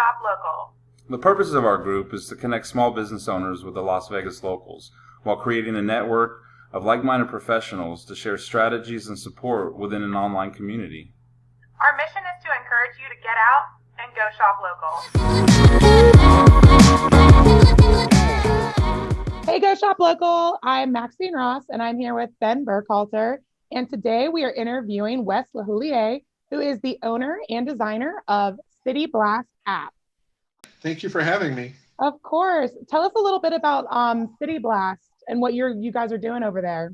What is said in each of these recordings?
Shop Local. The purpose of our group is to connect small business owners with the Las Vegas locals while creating a network of like-minded professionals to share strategies and support within an online community. Our mission is to encourage you to get out and go shop local. Hey, Go Shop Local. I'm Maxine Ross, and I'm here with Ben Burkhalter. And today we are interviewing Wes LaHuillier, who is the owner and designer of City Blast app. Thank you for having me. Of course. Tell us a little bit about City Blast and what you guys are doing over there.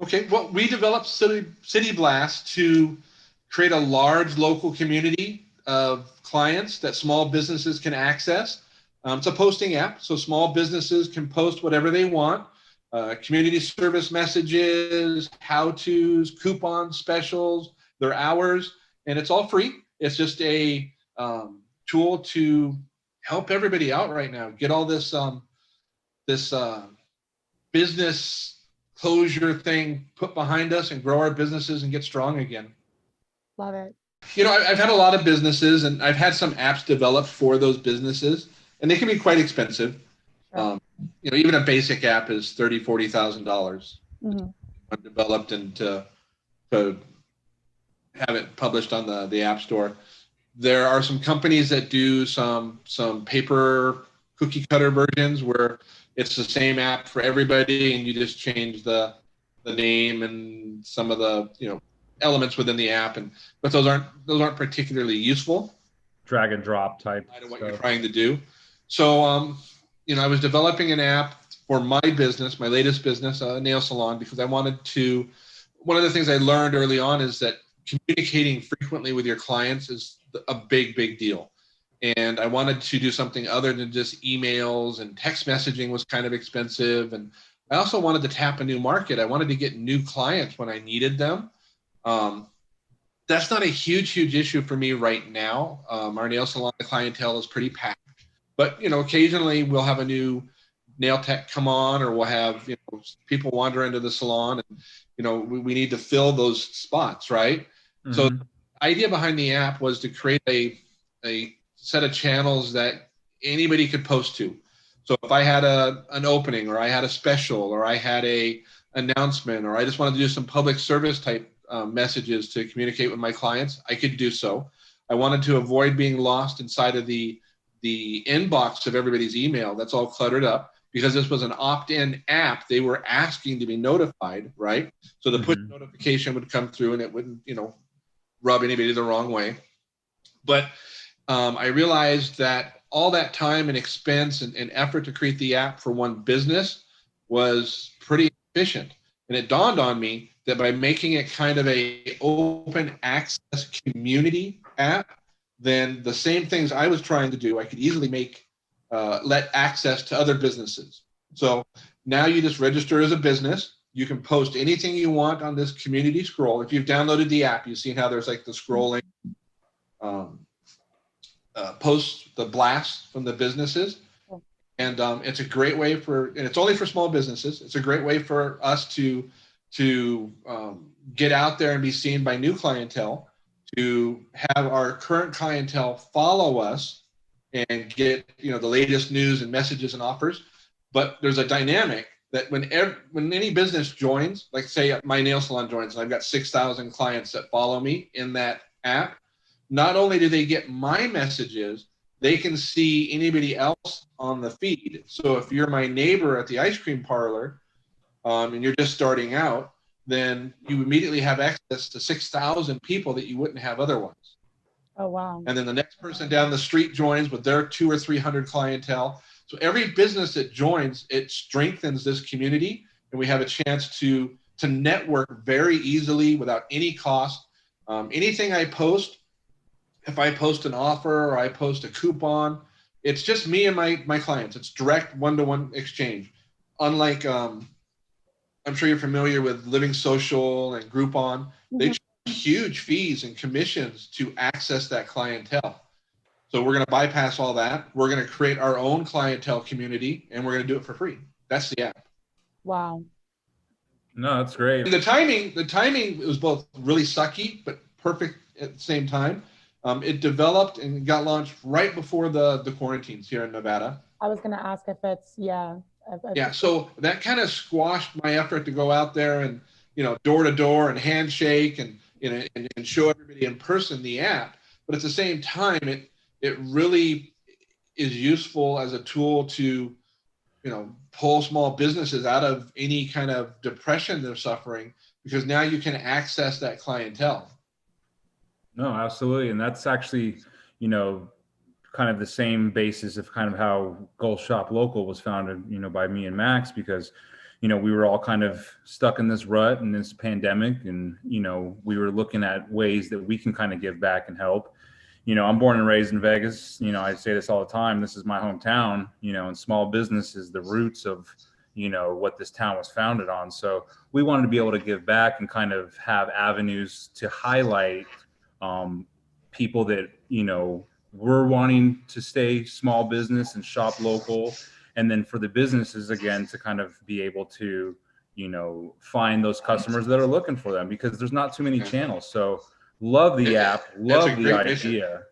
Okay, well, we developed City Blast to create a large local community of clients that small businesses can access. It's a posting app, so small businesses can post whatever they want. Community service messages, how-tos, coupons, specials, their hours, and it's all free. It's just a tool to help everybody out right now. Get all this business closure thing put behind us and grow our businesses and get strong again. Love it. You know, I've had a lot of businesses, and I've had some apps developed for those businesses, and they can be quite expensive. Sure. You know, even a basic app is $30,000, $40,000 developed and to have it published on the App Store. There are some companies that do some paper cookie cutter versions where it's the same app for everybody, and you just change the name and some of the elements within the app, but those aren't particularly useful. Drag and drop type. I know what you're trying to do. So I was developing an app for my business, my latest business, a nail salon, because I wanted to. One of the things I learned early on is that communicating frequently with your clients is a big deal. And I wanted to do something other than just emails, and text messaging was kind of expensive. And I also wanted to tap a new market. I wanted to get new clients when I needed them. That's not a huge people for me right now. Our nail salon clientele is pretty packed, but occasionally we'll have a new nail tech come on, or we'll have people wander into the salon, and we need to fill those spots, right? Mm-hmm. So the idea behind the app was to create a set of channels that anybody could post to. So if I had an opening, or I had a special, or I had a announcement, or I just wanted to do some public service type messages to communicate with my clients, I could do so. I wanted to avoid being lost inside of the inbox of everybody's email. That's all cluttered up. Because this was an opt-in app, they were asking to be notified, right? So the push notification would come through, and it wouldn't, rub anybody the wrong way. But I realized that all that time and expense and effort to create the app for one business was pretty efficient. And it dawned on me that by making it kind of a open access community app, then the same things I was trying to do, I could easily make let access to other businesses. So now you just register as a business. You can post anything you want on this community scroll. If you've downloaded the app, you've seen how there's like the scrolling post the blast from the businesses. And it's a great way and it's only for small businesses. It's a great way for us to get out there and be seen by new clientele, to have our current clientele follow us and get the latest news and messages and offers. But there's a dynamic that when any business joins, like say my nail salon joins, and I've got 6,000 clients that follow me in that app, not only do they get my messages, they can see anybody else on the feed. So if you're my neighbor at the ice cream parlor and you're just starting out, then you immediately have access to 6,000 people that you wouldn't have otherwise. Oh, wow. And then the next person down the street joins with their 200 or 300 clientele. So every business that joins, it strengthens this community, and we have a chance to network very easily without any cost. Anything I post, if I post an offer or I post a coupon, it's just me and my clients. It's direct one-to-one exchange. Unlike, I'm sure you're familiar with Living Social and Groupon. They charge huge fees and commissions to access that clientele. So we're going to bypass all that. We're going to create our own clientele community, and we're going to do it for free. That's the app. Wow. No, that's great. And the timing was both really sucky, but perfect at the same time. It developed and got launched right before the quarantines here in Nevada. I was going to ask if it's, yeah. Yeah, so that kind of squashed my effort to go out there and, door to door and handshake and show everybody in person the app. But at the same time, it really is useful as a tool to, pull small businesses out of any kind of depression they're suffering, because now you can access that clientele. No, absolutely. And that's actually, kind of the same basis of kind of how Gold Shop Local was founded, by me and Max, because, we were all kind of stuck in this rut and this pandemic, and, we were looking at ways that we can kind of give back and help. I'm born and raised in Vegas. I say this all the time. This is my hometown, and small business is the roots of, what this town was founded on. So we wanted to be able to give back and kind of have avenues to highlight people that, we're wanting to stay small business and shop local. And then for the businesses, again, to kind of be able to, find those customers that are looking for them, because there's not too many channels. So love the app, love the idea.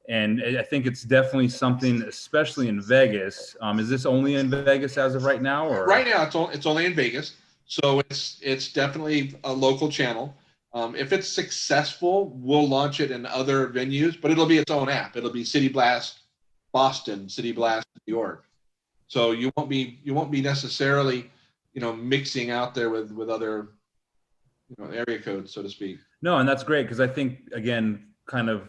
And I think it's definitely something, especially in Vegas. Is this only in Vegas as of right now? Or? Right now, it's only in Vegas. So it's definitely a local channel. If it's successful, we'll launch it in other venues, but it'll be its own app. It'll be City Blast Boston, City Blast New York. So you won't be necessarily, mixing out there with other, area codes, so to speak. No, and that's great, because I think, again, kind of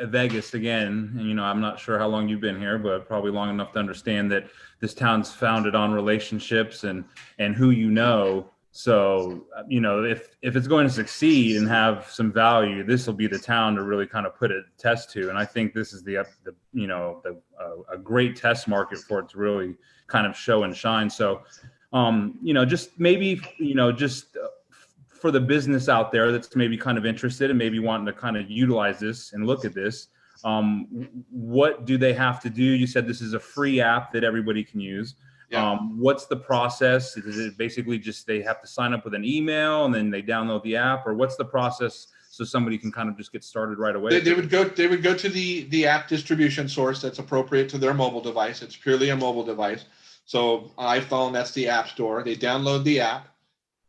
Vegas again, and I'm not sure how long you've been here, but probably long enough to understand that this town's founded on relationships and who you know. So, if it's going to succeed and have some value, this will be the town to really kind of put it test to. And I think this is a great test market for it to really kind of show and shine. So, just maybe, just for the business out there that's maybe kind of interested and maybe wanting to kind of utilize this and look at this, what do they have to do? You said this is a free app that everybody can use. Yeah. What's the process? Is it basically just they have to sign up with an email and then they download the app, or what's the process so somebody can kind of just get started right away? They would go to the app distribution source that's appropriate to their mobile device. It's purely a mobile device. So iPhone, that's the App Store. They download the app.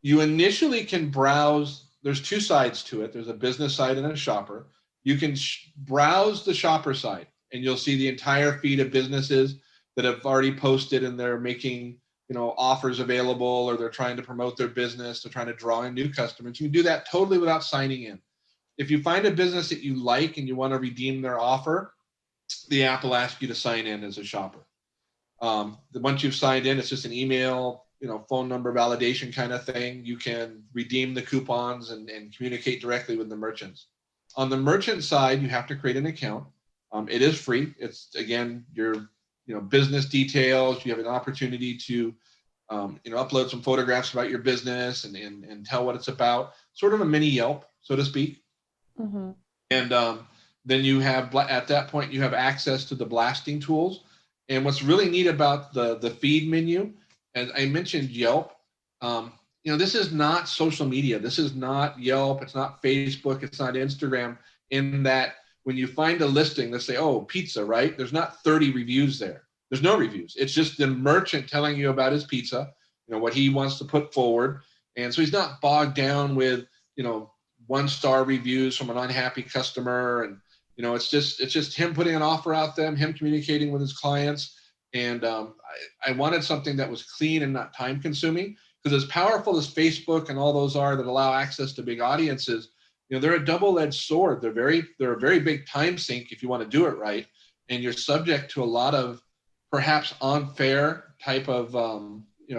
You initially can browse. There's two sides to it. There's a business side and a shopper. You can browse the shopper side, and you'll see the entire feed of businesses that have already posted, and they're making, offers available, or they're trying to promote their business. They're trying to draw in new customers. You can do that totally without signing in. If you find a business that you like and you want to redeem their offer, the app will ask you to sign in as a shopper. Once you've signed in, it's just an email, phone number validation kind of thing. You can redeem the coupons and communicate directly with the merchants. On the merchant side, you have to create an account. It is free. It's, again, your business details. You have an opportunity to upload some photographs about your business and tell what it's about. Sort of a mini Yelp, so to speak. Mm-hmm. And then you have, at that point, you have access to the blasting tools. And what's really neat about the feed menu, as I mentioned, Yelp, this is not social media. This is not Yelp. It's not Facebook. It's not Instagram. In that, when you find a listing, let's say, oh, pizza, right? There's not 30 reviews there. There's no reviews. It's just the merchant telling you about his pizza, what he wants to put forward. And so he's not bogged down with, 1-star reviews from an unhappy customer. And, it's just him putting an offer out there, him communicating with his clients. And I wanted something that was clean and not time consuming, because as powerful as Facebook and all those are that allow access to big audiences, they're a double-edged sword. They're a very big time sink if you want to do it right. And you're subject to a lot of perhaps unfair type of,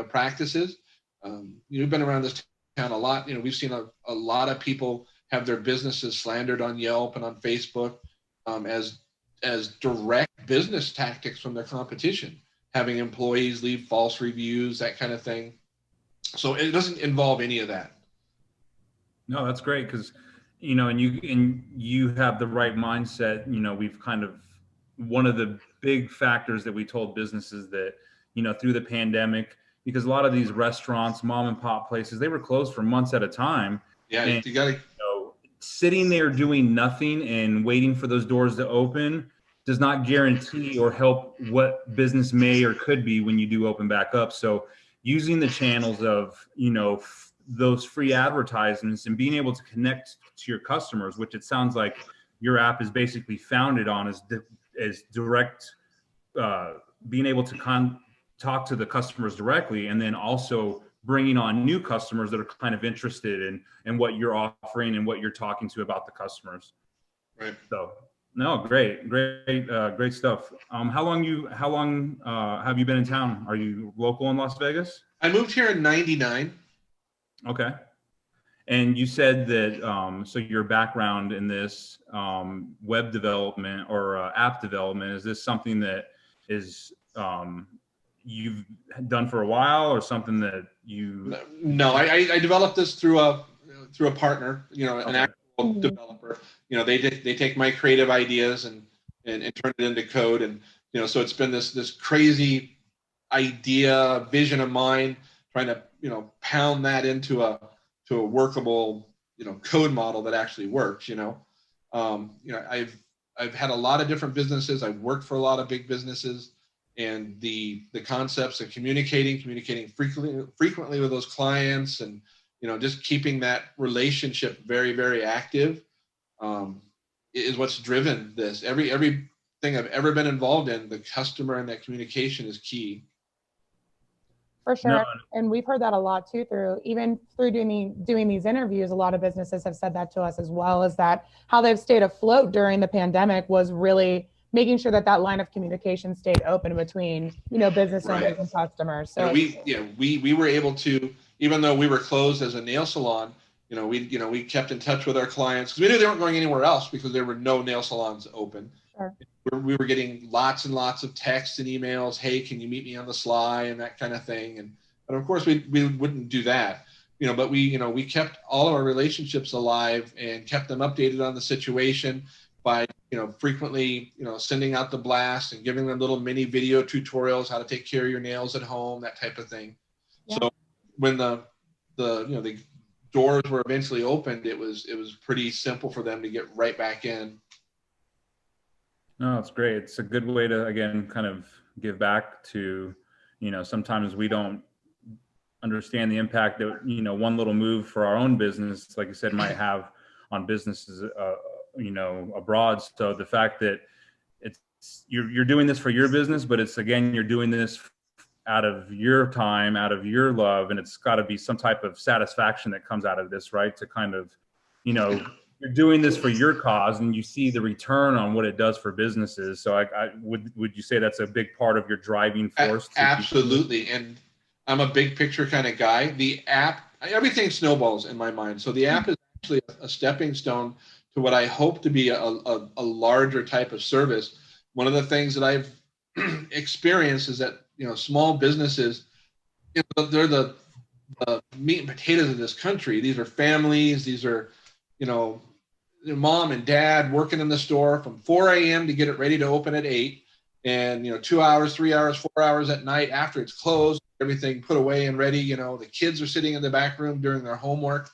practices. You've been around this town a lot. We've seen a lot of people have their businesses slandered on Yelp and on Facebook as direct business tactics from their competition, having employees leave false reviews, that kind of thing. So it doesn't involve any of that. No, that's great, because and you have the right mindset. We've kind of, one of the big factors that we told businesses that, through the pandemic, because a lot of these restaurants, mom and pop places, they were closed for months at a time. Yeah, and, you got to sitting there doing nothing and waiting for those doors to open does not guarantee or help what business may or could be when you do open back up. So using the channels of, those free advertisements and being able to connect to your customers, which it sounds like your app is basically founded on, as direct, being able to talk to the customers directly, and then also bringing on new customers that are kind of interested in what you're offering and what you're talking to about the customers. Right. So, no, great stuff. How long have you been in town? Are you local in Las Vegas? I moved here in '99. Okay. And you said that, so your background in this web development or app development, is this something that is you've done for a while, or something that you? No, I developed this through a partner, an actual developer. They take my creative ideas and turn it into code, and so it's been this crazy idea, vision of mine, trying to pound that into a workable code model that actually works. I've had a lot of different businesses. I've worked for a lot of big businesses, and the concepts of communicating frequently with those clients, and just keeping that relationship very, very active, is what's driven this. Everything I've ever been involved in, the customer and that communication is key. For sure. No. And we've heard that a lot too, through doing these interviews. A lot of businesses have said that to us as well, is that how they've stayed afloat during the pandemic was really making sure that line of communication stayed open between, business owners and customers. So we were able to, even though we were closed as a nail salon, we kept in touch with our clients, because we knew they weren't going anywhere else, because there were no nail salons open. Sure. We were getting lots and lots of texts and emails. Hey, can you meet me on the sly, and that kind of thing. But of course we wouldn't do that, but we kept all of our relationships alive and kept them updated on the situation by, frequently, sending out the blast and giving them little mini video tutorials, how to take care of your nails at home, that type of thing. Yeah. So when the doors were eventually opened, it was pretty simple for them to get right back in. No, it's great. It's a good way to, again, kind of give back to, sometimes we don't understand the impact that, one little move for our own business, like you said, might have on businesses, abroad. So the fact that you're doing this for your business, but it's, again, you're doing this out of your time, out of your love, and it's got to be some type of satisfaction that comes out of this, right? To kind of, you're doing this for your cause, and you see the return on what it does for businesses. So would you say that's a big part of your driving force? Absolutely. And I'm a big picture kind of guy. The app, everything snowballs in my mind. So the app is actually a stepping stone to what I hope to be a larger type of service. One of the things that I've experienced is that, small businesses, they're the meat and potatoes of this country. These are families. These are, mom and dad working in the store from 4 a.m. to get it ready to open at 8, and 2 hours, 3 hours, 4 hours at night after it's closed, everything put away and ready. The kids are sitting in the back room doing their homework.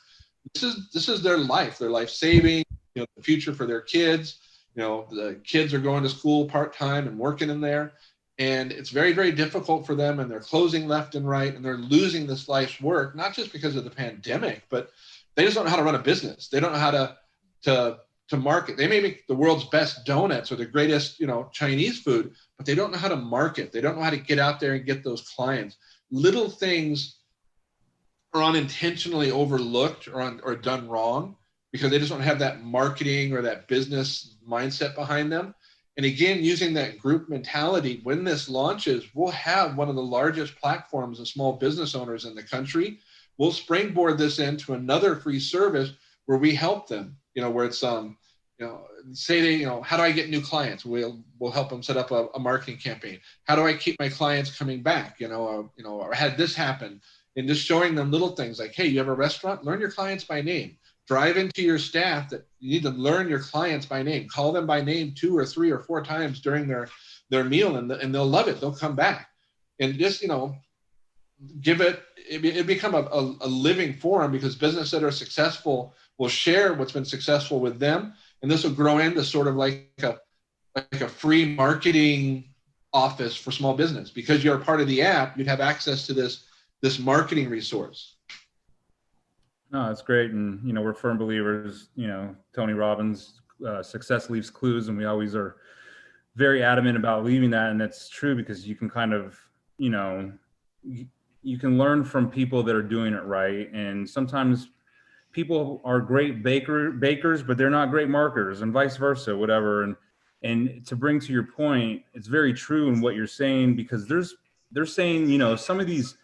This is their life saving, the future for their kids. The kids are going to school part-time and working in there, and it's very, very difficult for them, and they're closing left and right, and they're losing this life's work, not just because of the pandemic, but they just don't know how to run a business. They don't know how to market. They may make the world's best donuts or the greatest, Chinese food, but they don't know how to market. They don't know how to get out there and get those clients. Little things are unintentionally overlooked or done wrong because they just don't have that marketing or that business mindset behind them. And again, using that group mentality, when this launches, we'll have one of the largest platforms of small business owners in the country. We'll springboard this into another free service where we help them, where it's, say they, how do I get new clients? We'll help them set up a marketing campaign. How do I keep my clients coming back? Or had this happen, and just showing them little things like, hey, you have a restaurant, learn your clients by name. Drive into your staff that you need to learn your clients by name. Call them by name 2 or 3 or 4 times during their meal, and they'll love it. They'll come back, and just give it become a living forum, because businesses that are successful will share what's been successful with them. And this will grow into sort of like a free marketing office for small business. Because you're a part of the app, you'd have access to this marketing resource. No, that's great. And, we're firm believers, Tony Robbins, success leaves clues, and we always are very adamant about leaving that. And that's true, because you can kind of, you can learn from people that are doing it right. And sometimes people are great bakers, but they're not great marketers, and vice versa, whatever. And to bring to your point, it's very true in what you're saying, because they're saying, some of these,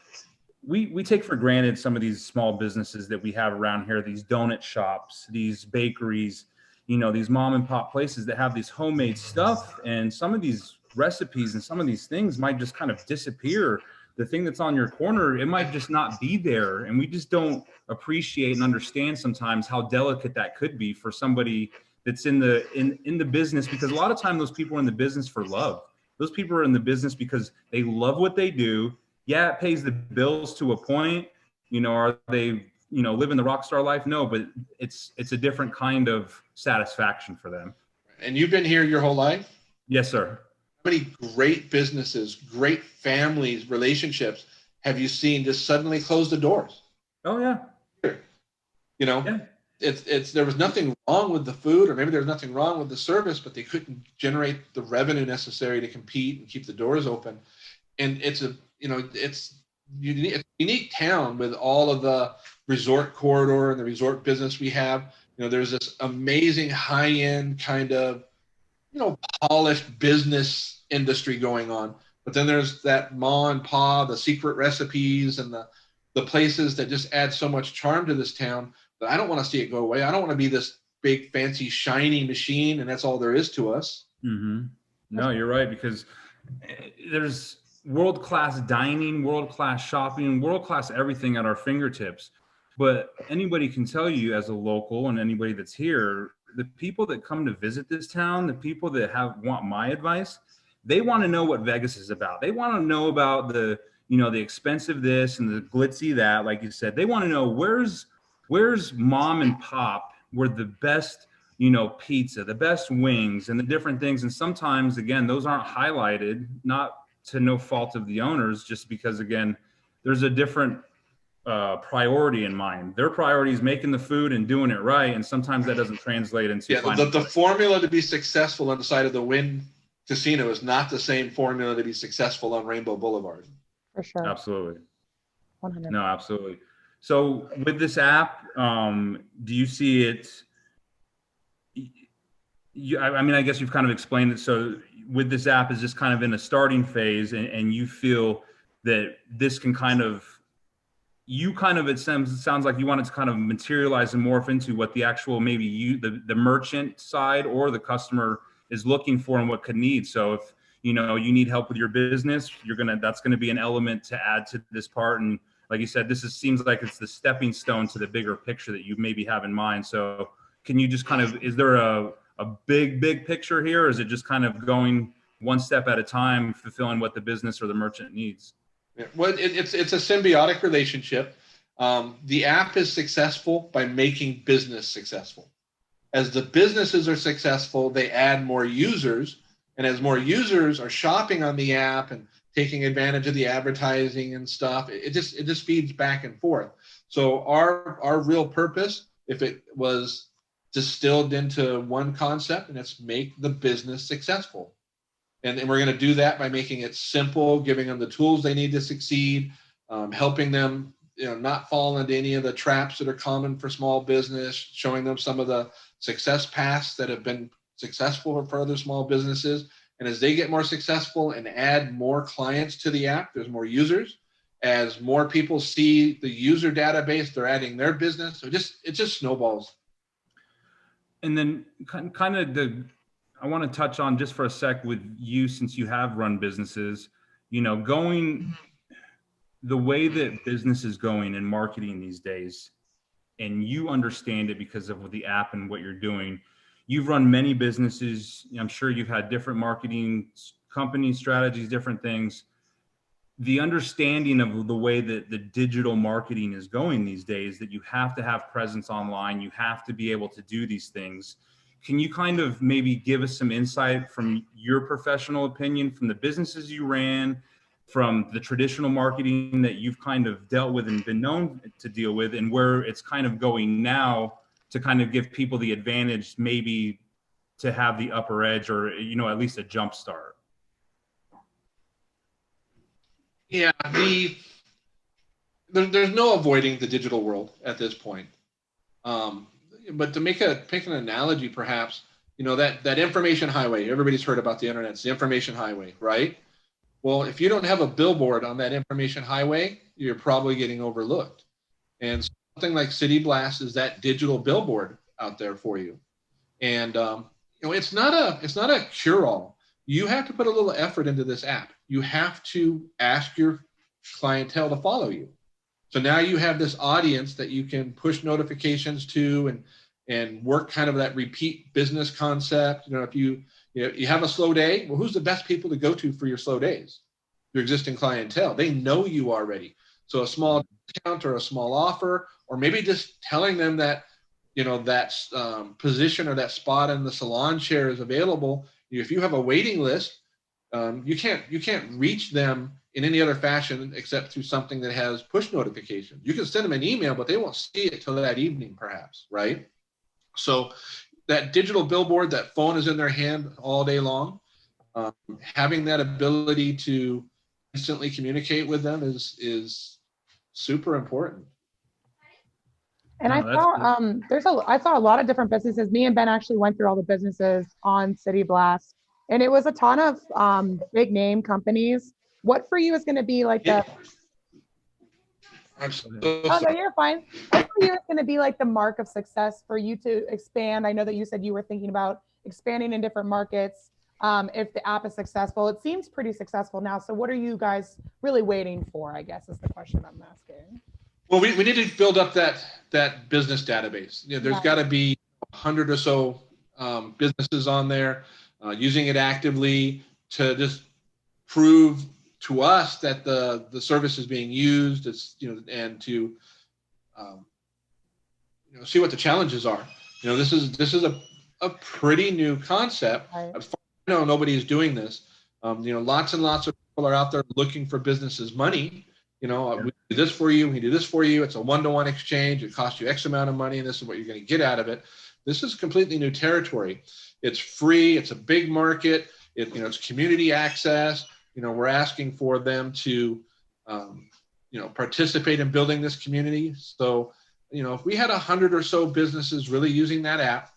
we take for granted some of these small businesses that we have around here, these donut shops, these bakeries, these mom and pop places that have these homemade stuff, and some of these recipes and some of these things might just kind of disappear. The thing that's on your corner, it might just not be there. And we just don't appreciate and understand sometimes how delicate that could be for somebody that's in the business, because a lot of time those people are in the business for love. Those people are in the business because they love what they do. Yeah, it pays the bills to a point. Are they, living the rock star life? No, but it's a different kind of satisfaction for them. And you've been here your whole life? Yes, sir. How many great businesses, great families, relationships have you seen just suddenly close the doors? Oh yeah. Yeah. It's there was nothing wrong with the food, or maybe there's nothing wrong with the service, but they couldn't generate the revenue necessary to compete and keep the doors open. And it's a unique town with all of the resort corridor and the resort business we have. There's this amazing high-end kind of, polished business industry going on. But then there's that ma and pa, the secret recipes, and the places that just add so much charm to this town that I don't want to see it go away. I don't want to be this big, fancy, shiny machine, and that's all there is to us. Mm-hmm. No, you're right, because there's world-class dining, world-class shopping, world-class everything at our fingertips. But anybody can tell you, as a local and anybody that's here, the people that come to visit this town, the people that want my advice, they want to know what Vegas is about. They want to know about the expensive this and the glitzy that, like you said. They want to know where's mom and pop, where the best, pizza, the best wings, and the different things. And sometimes, again, those aren't highlighted, not to no fault of the owners, just because, again, there's a different priority in mind. Their priority is making the food and doing it right, and sometimes that doesn't translate into the formula to be successful on the side of the Wynn Casino is not the same formula to be successful on Rainbow Boulevard. For sure. Absolutely. 100. No, absolutely. So with this app, do you see it? I guess you've kind of explained it. So with this app, is just kind of in a starting phase, and you feel that this can kind of, it sounds like you want it to kind of materialize and morph into what the actual, maybe the merchant side or the customer is looking for and what could need. So if, you need help with your business, that's going to be an element to add to this part. And like you said, seems like it's the stepping stone to the bigger picture that you maybe have in mind. So can you just kind of, is there a big picture here, or is it just kind of going one step at a time, fulfilling what the business or the merchant needs? Yeah. Well, it's a symbiotic relationship. The app is successful by making business successful. As the businesses are successful, they add more users, and as more users are shopping on the app and taking advantage of the advertising and stuff, it just feeds back and forth. So our real purpose, if it was distilled into one concept, and it's make the business successful. And we're going to do that by making it simple, giving them the tools they need to succeed, helping them, not fall into any of the traps that are common for small business, showing them some of the success paths that have been successful for other small businesses. And as they get more successful and add more clients to the app, there's more users. As more people see the user database, they're adding their business. So it just snowballs. And then kind of I want to touch on just for a sec with you, since you have run businesses, going the way that business is going and marketing these days, and you understand it because of the app and what you're doing. You've run many businesses. I'm sure you've had different marketing company strategies, different things. the understanding of the way that the digital marketing is going these days, that you have to have presence online, you have to be able to do these things. Can you kind of maybe give us some insight from your professional opinion, from the businesses you ran, from the traditional marketing that you've kind of dealt with and been known to deal with, and where it's kind of going now to kind of give people the advantage maybe to have the upper edge, or, you know, at least a jump start? Yeah, there's no avoiding the digital world at this point. But to make an analogy, perhaps, you know, that information highway, everybody's heard about the internet, it's the information highway, right? Well, if you don't have a billboard on that information highway, you're probably getting overlooked. And something like City Blast is that digital billboard out there for you. And you know, it's not a cure-all. You have to put a little effort into this app. You have to ask your clientele to follow you. So now you have this audience that you can push notifications to and work kind of that repeat business concept. You know, if you have a slow day, well, who's the best people to go to for your slow days? Your existing clientele. They know you already. So a small discount or a small offer, or maybe just telling them that, you know, that position or that spot in the salon chair is available. If you have a waiting list, you can't reach them in any other fashion except through something that has push notifications. You can send them an email, but they won't see it till that evening, perhaps, right? So that digital billboard, that phone is in their hand all day long. Having that ability to instantly communicate with them is super important. And No, I saw I saw a lot of different businesses. Me and Ben actually went through all the businesses on City Blast, and it was a ton of big name companies. What for you is going to be like the? I'm so Oh no, you're fine. What for you is going to be like the mark of success for you to expand? I know that you said you were thinking about expanding in different markets. If the app is successful, it seems pretty successful now. So what are you guys really waiting for, I guess, is the question I'm asking. Well, we need to build up that business database. You know, there's got to be 100 or so businesses on there using it actively to just prove to us that the service is being used. It's, you know, and to you know, see what the challenges are. You know, this is a pretty new concept. Right. As far as I know, nobody is doing this. You know, lots and lots of people are out there looking for businesses' money. You know, we do this for you, we do this for you. It's a one-to-one exchange. It costs you X amount of money, and this is what you're going to get out of it. This is completely new territory. It's free. It's a big market. You know, it's community access. You know, we're asking for them to, you know, participate in building this community. So, you know, if we had 100 or so businesses really using that app,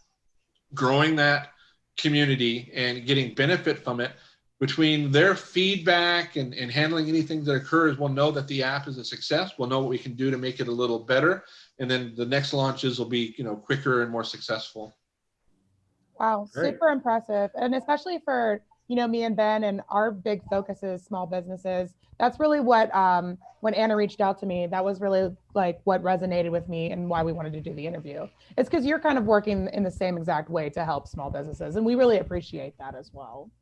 growing that community and getting benefit from it, between their feedback and handling anything that occurs, we'll know that the app is a success. We'll know what we can do to make it a little better. And then the next launches will be, you know, quicker and more successful. Wow, Great. super impressive. And especially for, you know, me and Ben, and our big focus is small businesses. That's really what, when Anna reached out to me, that was really like what resonated with me and why we wanted to do the interview. It's because you're kind of working in the same exact way to help small businesses. And we really appreciate that as well.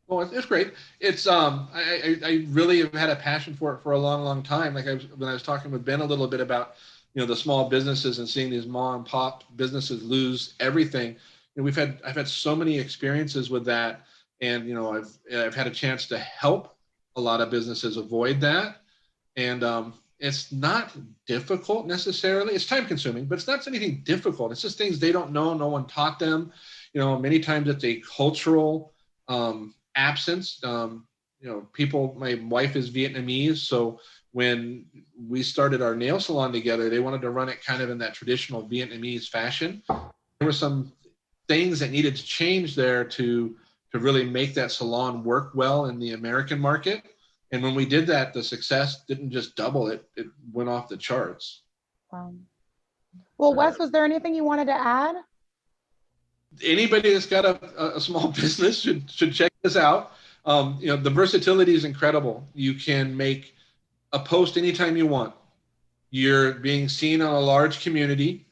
Well, it's great. It's I really have had a passion for it for a long, long time. Like when I was talking with Ben a little bit about, you know, the small businesses and seeing these mom and pop businesses lose everything. You know, I've had so many experiences with that, and you know, I've had a chance to help a lot of businesses avoid that. And it's not difficult necessarily. It's time consuming, but it's not anything difficult. It's just things they don't know. No one taught them. You know, many times it's a cultural absence. You know, my wife is Vietnamese, so when we started our nail salon together, they wanted to run it kind of in that traditional Vietnamese fashion. There were some things that needed to change there to really make that salon work well in the American market. And when we did that, the success didn't just double, it went off the charts. Well, Wes, was there anything you wanted to add? Anybody that's got a small business should check this out. You know, the versatility is incredible. You can make a post anytime you want. You're being seen on a large community.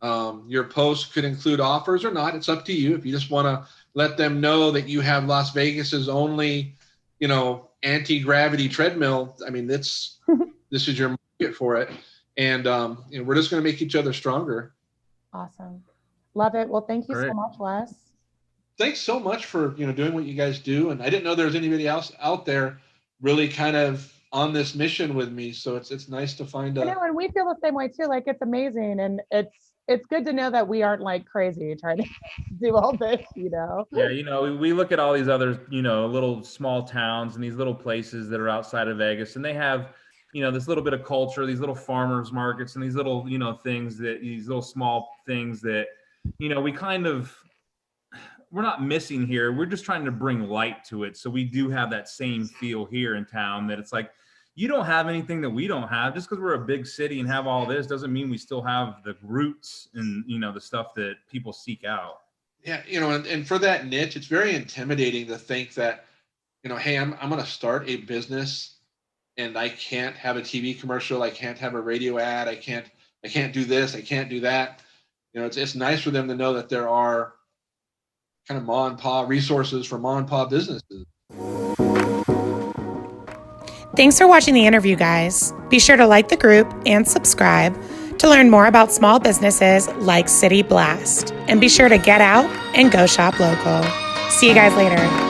Your post could include offers or not. It's up to you. If you just want to let them know that you have Las Vegas's only anti-gravity treadmill. I mean, this is your market for it. And we're just going to make each other stronger. Awesome. Love it. Well, thank you Great. so much, Wes. Thanks so much for, doing what you guys do. And I didn't know there was anybody else out there really kind of on this mission with me. So it's nice to find out. And we feel the same way too. Like, it's amazing. And it's good to know that we aren't like crazy trying to do all this, Yeah, we look at all these other, little small towns and these little places that are outside of Vegas, and they have, this little bit of culture, these little farmers markets and these little, these little small things that, we're not missing here. We're just trying to bring light to it. So we do have that same feel here in town, that it's like, you don't have anything that we don't have. Just because we're a big city and have all this doesn't mean we still have the roots and, the stuff that people seek out. Yeah. And for that niche, it's very intimidating to think that, hey, I'm going to start a business and I can't have a TV commercial. I can't have a radio ad. I can't do this. I can't do that. It's nice for them to know that there are kind of mom and pop resources for mom and pop businesses. Thanks for watching the interview, guys. Be sure to like the group and subscribe to learn more about small businesses like City Blast. And be sure to get out and go shop local. See you guys later.